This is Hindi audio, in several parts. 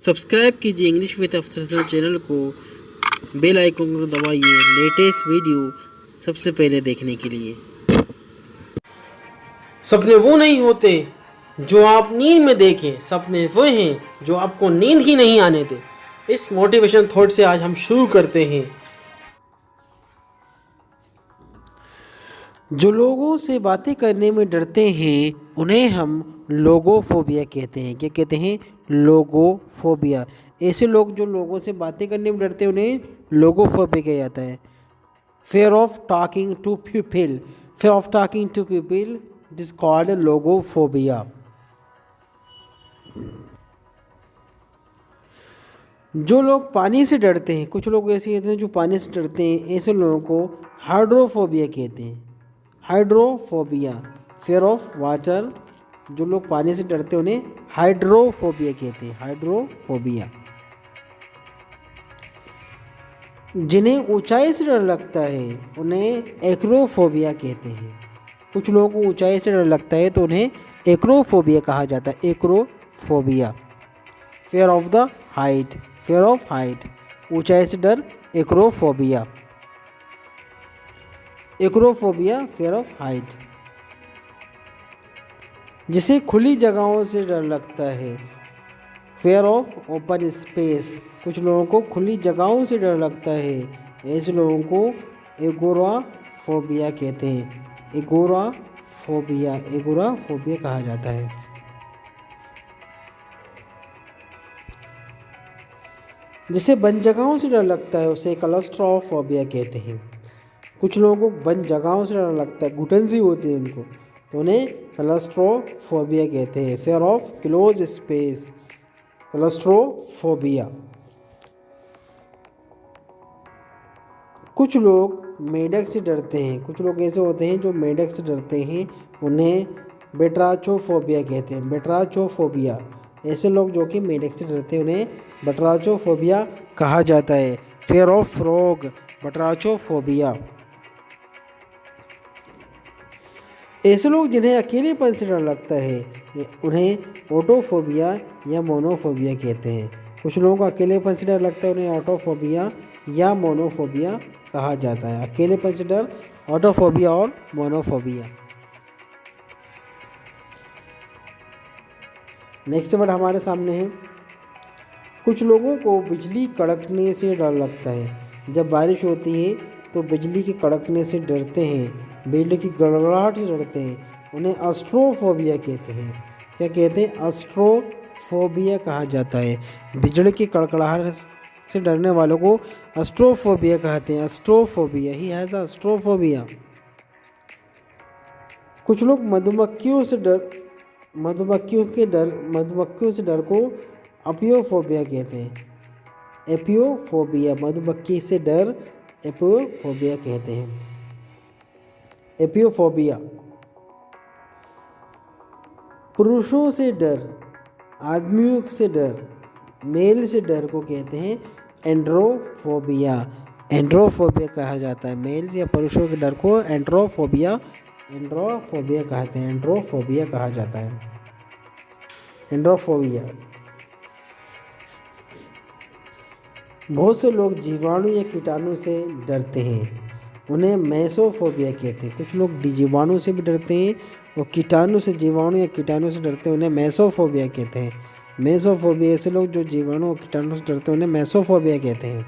सब्सक्राइब कीजिए इंग्लिश विद अफसर चैनल को, बेल आइकन को दबाइए लेटेस्ट वीडियो सबसे पहले देखने के लिए। सपने वो नहीं होते जो आप नींद में देखें, सपने वो हैं जो आपको नींद ही नहीं आने दे। इस मोटिवेशन थॉट से आज हम शुरू करते हैं। जो लोगों से बातें करने में डरते हैं उन्हें हम लोगोफोबिया कहते हैं। क्या कहते हैं? लोगोफोबिया। ऐसे लोग जो लोगों से बातें करने में डरते हैं उन्हें लोगोफोबिया कहा जाता है। Fear of talking to people, fear of talking to people, it is called logophobia. जो लोग पानी से डरते हैं, कुछ लोग ऐसे होते हैं जो पानी से डरते हैं, ऐसे लोगों को हाइड्रोफोबिया कहते हैं। Hydrophobia, fear of water. जो लोग पानी से डरते हैं उन्हें हाइड्रोफोबिया कहते हैं। हाइड्रोफोबिया। जिन्हें ऊंचाई से डर लगता है उन्हें एक्रोफोबिया कहते हैं। कुछ लोगों को ऊंचाई से डर लगता है तो उन्हें एक्रोफोबिया कहा जाता है। Acrophobia, fair of the height, fair of height, ऊंचाई से डर, acrophobia. Acrophobia, fair of height. जिसे खुली जगहों से डर लगता है, फेयर ऑफ ओपन स्पेस। कुछ लोगों को खुली जगहों से डर लगता है, ऐसे लोगों को एगोराफोबिया कहते हैं। एगोराफोबिया, एगोराफोबिया कहा जाता है। जिसे बंद जगहों से डर लगता है उसे क्लस्ट्रोफोबिया कहते हैं। कुछ लोगों को बंद जगहों से डर लगता है, घुटन सी होती है उनको, तो उन्हें क्लस्ट्रोफोबिया कहते हैं। Fair of close space, claustrophobia. कुछ लोग मेंढक से डरते हैं। कुछ लोग ऐसे होते हैं जो मेंढक से डरते हैं, उन्हें बेट्राचोफोबिया कहते हैं। बेट्राचोफोबिया, ऐसे लोग जो कि मेंढक से डरते हैं उन्हें बट्राचोफोबिया कहा जाता है। Fear of frog, batrachophobia. ऐसे लोग जिन्हें अकेलेपन से डर लगता है उन्हें ऑटोफोबिया या मोनोफोबिया कहते हैं। कुछ लोगों को अकेलेपन से डर लगता है उन्हें ऑटोफोबिया या मोनोफोबिया कहा जाता है। अकेलेपन से डर, ऑटोफोबिया और मोनोफोबिया। नेक्स्ट वर्ड हमारे सामने है। कुछ लोगों को बिजली कड़कने से डर लगता है। जब बारिश होती है तो बिजली के कड़कने से डरते हैं, बिजली की गड़गड़ाहट से डरते हैं, उन्हें अस्ट्रोफोबिया कहते हैं। क्या कहते हैं? अस्ट्रोफोबिया कहा जाता है। बिजली की कड़कड़ाहट से डरने वालों को अस्ट्रोफोबिया कहते हैं। अस्ट्रोफोबिया, ही हैज़ अस्ट्रोफोबिया। कुछ लोग मधुमक्खियों से डर को अपियोफोबिया कहते हैं। एपियोफोबिया, मधुमक्खी से डर, एपियोफोबिया कहते हैं। एपियोफोबिया। पुरुषों से डर, आदमियों से डर, मेल से डर को कहते हैं एंड्रोफोबिया। एंड्रोफोबिया कहा जाता है। मेल या पुरुषों के डर को एंड्रोफोबिया कहते हैं। एंड्रोफोबिया कहा जाता है। एंड्रोफोबिया। बहुत से लोग जीवाणु या कीटाणु से डरते हैं, उन्हें मेसोफोबिया कहते हैं। कुछ लोग जीवाणु से भी डरते हैं और कीटाणु से, जीवाणु या कीटाणु से डरते हैं, उन्हें मेसोफोबिया कहते हैं। मेसोफोबिया, ऐसे लोग जो जीवाणु और कीटाणु से डरते हैं उन्हें मेसोफोबिया कहते हैं।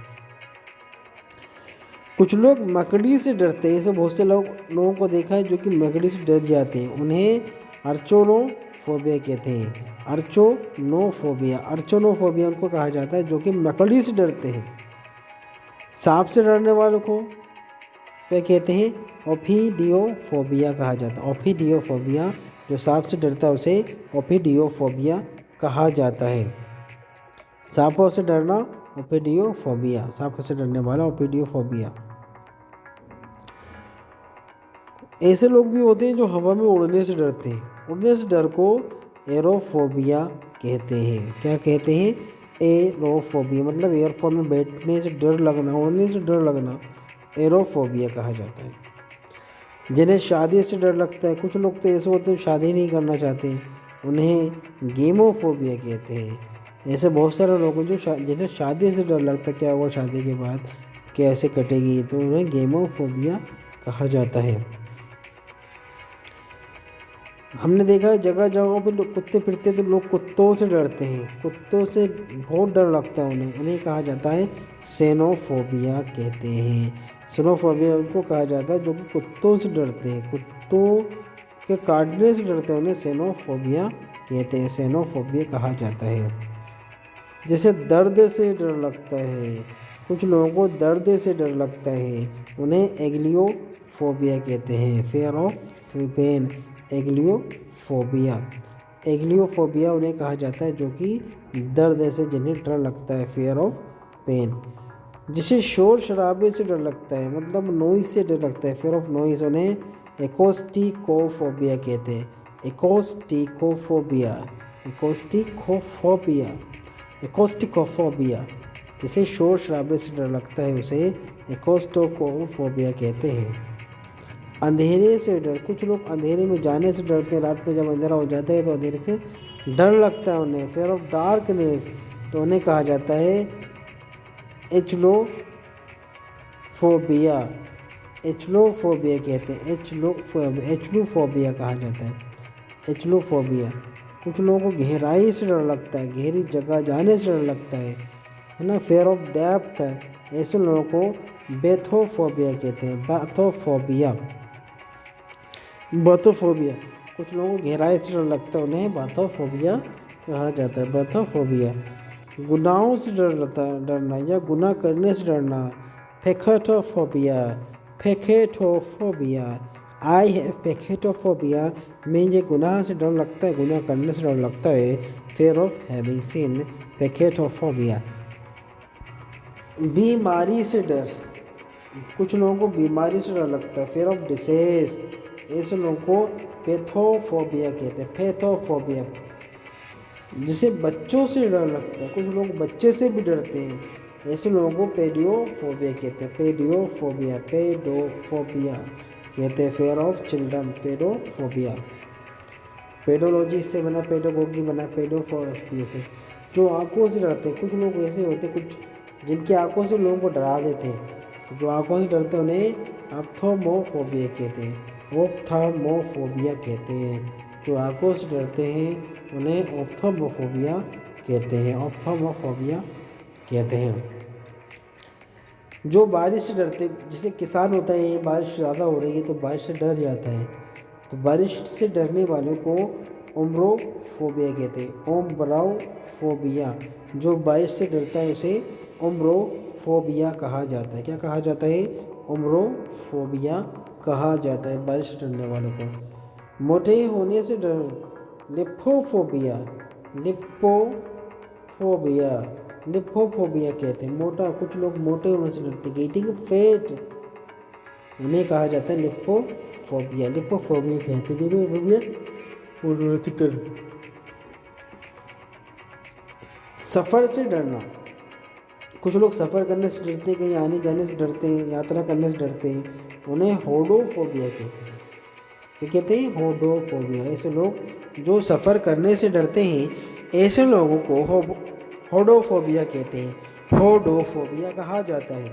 कुछ लोग मकड़ी से डरते हैं। ऐसे बहुत से लोगों को देखा है जो कि मकड़ी से डर जाते हैं, उन्हें अर्चोनोफोबिया कहते हैं। अर्चोनोफोबिया, अर्चोनोफोबिया उनको कहा जाता है जो कि मकड़ी से डरते हैं। सांप से डरने वालों को क्या कहते हैं? ओफिडियोफोबिया कहा जाता है। ओफिडियोफोबिया, जो सांप से डरता है उसे ओफिडियोफोबिया कहा जाता है। सांपों से डरना, ओफिडियोफोबिया, सांपों से डरने वाला ओफिडियोफोबिया। ऐसे लोग भी होते हैं जो हवा में उड़ने से डरते हैं। उड़ने से डर को एरोफोबिया कहते हैं। क्या कहते हैं? एरोफोबिया, मतलब एयरफोन में बैठने से डर लगना, उड़ने से डर लगना, एरोफोबिया कहा जाता है। जिन्हें शादी से डर लगता है, कुछ लोग तो ऐसे होते हैं शादी नहीं करना चाहते, उन्हें गेमोफोबिया कहते हैं। ऐसे बहुत सारे लोग हैं जो जिन्हें शादी से डर लगता है, क्या होगा शादी के बाद, कैसे कटेगी, तो उन्हें गेमोफोबिया कहा जाता है। हमने देखा है जगह जगहों पे लोग कुत्ते फिरते तो लोग कुत्तों से डरते हैं, कुत्तों से बहुत डर लगता है उन्हें, इन्हें कहा जाता है सेनोफोबिया कहते हैं। सेनोफोबिया उनको कहा जाता है जो कि कुत्तों से डरते हैं, कुत्तों के काटने से डरते हैं, उन्हें सेनोफोबिया कहते हैं, सेनोफोबिया कहा जाता है। जैसे दर्द से डर लगता है, कुछ लोगों को दर्द से डर लगता है, उन्हें एग्लियोफोबिया कहते हैं, फेयर ऑफ पेन, एग्लियोफोबिया। एग्लियोफोबिया उन्हें कहा जाता है जो कि दर्द से जिन्हें डर लगता है, फेयर ऑफ पेन। जिसे शोर शराबे से डर लगता है, मतलब नॉइज से डर लगता है, फेयर ऑफ नॉइज, उन्हें एक्रोस्टिकोफोबिया कहते हैं, एक्रोस्टिकोफोबिया, एक्रोस्टिकोफोबिया, एक्रोस्टिकोफोबिया। जिसे शोर शराबे से डर लगता है उसे एक्रोस्टिकोफोबिया कहते हैं। अंधेरे से डर, कुछ लोग अंधेरे में जाने से डरते हैं, रात में जब अंधेरा हो जाता है तो अंधेरे से डर लगता है उन्हें, फेयर ऑफ डार्कनेस, तो उन्हें कहा जाता है एचलोफोबिया, एचलोफोबिया कहते हैं, एचलोफोबिया कहा जाता है, एचलोफोबिया। कुछ लोगों को गहराई से डर लगता है, गहरी जगह जाने से डर लगता है ना, फेयर ऑफ डेप्थ, ऐसे लोगों को बेथोफोबिया कहते हैं, बाथोफोबिया, बाथोफोबिया। कुछ लोगों को गहराई से डर लगता है, उन्हें बाथोफोबिया कहा जाता है, बाथोफोबिया। गुनाहों से डरना या गुनाह करने से डरना, फेकेटोफोबिया, फेकेटोफोबिया, आई है फेकेटोफोबिया में ये गुनाह से डर लगता है, गुनाह करने से डर लगता है, फेयर ऑफ हैविंग सिन, फेकेटोफोबिया। बीमारी से डर, कुछ लोगों को बीमारी से डर लगता है, फेयर ऑफ डिसीज, ऐसे लोगों को पैथोफोबिया कहते हैं, पैथोफोबिया। जिसे बच्चों से डर लगता है, कुछ लोग बच्चे से भी डरते हैं, ऐसे लोगों को पेडियोफोबिया कहते हैं, पेडियोफोबिया, पेडोफोबिया कहते हैं, फेयर ऑफ चिल्ड्रन, पेडोफोबिया। पेडोलॉजी से बना, पेडोगोगी बना, पेडोफोबिया से। जो आंखों से डरते हैं, कुछ लोग ऐसे होते हैं कुछ जिनकी आंखों से लोगों को डरा देते हैं, तो जो आंखों से डरते हैं उन्हें ऑप्थोमोफोबिया कहते हैं, ऑप्थामोफोबिया कहते हैं। जो आंखों से डरते हैं उन्हें ऑप्थोमोफोबिया कहते हैं, ऑप्थोमोफोबिया कहते हैं। जो बारिश से डरते, जैसे किसान होता है, ये बारिश ज़्यादा हो रही है तो बारिश से डर जाता है, तो बारिश से डरने वालों को ओम्ब्रोफोबिया कहते हैं, ओम्ब्रोफोबिया। जो बारिश से डरता है उसे ओम्ब्रोफोबिया कहा जाता है, क्या कहा जाता है, ओम्ब्रोफोबिया कहा जाता है बारिश से डरने वालों को। मोटे होने से डर, लिपोफोबिया, लिपोफोबिया, लिपोफोबिया कहते हैं, मोटा, कुछ लोग मोटे होने से डरते हैं, गेटिंग फेट, उन्हें कहा जाता है लिपोफोबिया, लिपोफोबिया कहते हैं, लिपोफोबिया होने से डर। सफ़र से डरना, कुछ लोग सफ़र करने से डरते हैं, कहीं आने जाने से डरते हैं, यात्रा करने से डरते हैं, उन्हें होडोफोबिया कहते हैं, क्या कहते हैं, होडोफोबिया। ऐसे लोग जो सफ़र करने से डरते हैं, ऐसे लोगों को होडोफोबिया कहते हैं, होडोफोबिया कहा जाता है।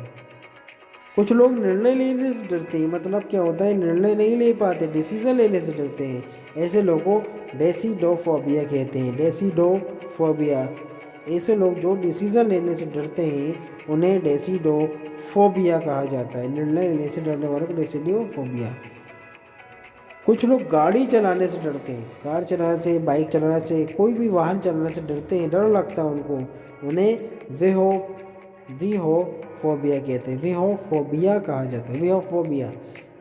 कुछ लोग निर्णय लेने से डरते हैं, मतलब क्या होता है, निर्णय नहीं ले पाते, डिसीज़न लेने से डरते हैं, ऐसे लोगों को डेसिडोफोबिया कहते हैं, डेसिडोफोबिया। ऐसे लोग जो डिसीज़न लेने से डरते हैं उन्हें डेसिडोफोबिया कहा जाता है, निर्णय लेने से डरने वालों को डेसिडोफोबिया। कुछ लोग गाड़ी चलाने से डरते हैं, कार चलाने से, बाइक चलाने से, कोई भी वाहन चलाने से डरते हैं, डर लगता है उनको, उन्हें विहोफोबिया कहते हैं, विहोफोबिया कहा जाता है, विहोफोबिया।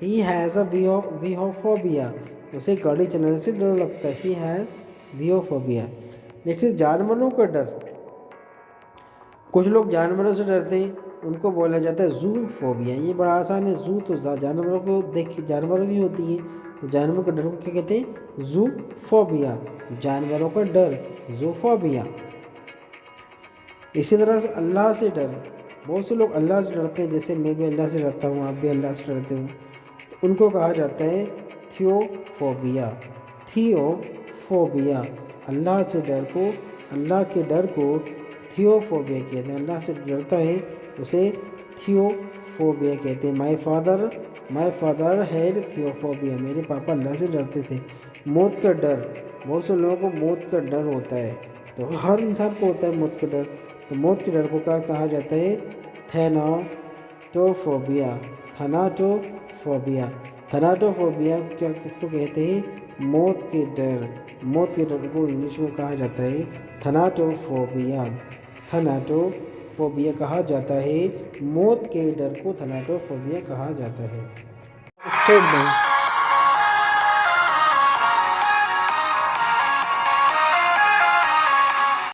ही हैज़ अ विहोफोबिया, उसे गाड़ी चलाने से डर लगता है, ही हैज़ विहोफोबिया। नेक्स्ट, जानवरों का डर, कुछ लोग जानवरों से डरते हैं, उनको बोला जाता है जूफोबिया। ये बड़ा आसान है, जू तो जानवरों को देख, जानवरों की होती है, तो जानवरों का डर को क्या कहते हैं, जूफोबिया, जानवरों का डर, जूफोबिया। इसी तरह से अल्लाह से डर, बहुत से लोग अल्लाह से डरते हैं, जैसे मैं भी अल्लाह से डरता हूँ, आप भी अल्लाह से डरते हो, तो उनको कहा जाता है थियोफोबिया, थियोफोबिया। अल्लाह से डर को अल्लाह के डर को थियोफोबिया कहते हैं। अल्लाह से डरता है उसे थियोफोबिया कहते हैं। माई फादर हैड थियोफोबिया, मेरे पापा अल्लाह से डरते थे। मौत का डर, बहुत से लोगों को मौत का डर होता है, तो हर इंसान को होता है मौत का डर। तो मौत के डर को क्या कहा जाता है? थैनाटोफोबिया। थनाटोफोबिया थनाटोफोबिया क्या किसको कहते हैं? मौत के डर। मौत के डर को इंग्लिश में कहा जाता है थनाटोफोबिया। थनाटोफोबिया कहा जाता है, मौत के डर को थनाटोफोबिया कहा जाता है। State bank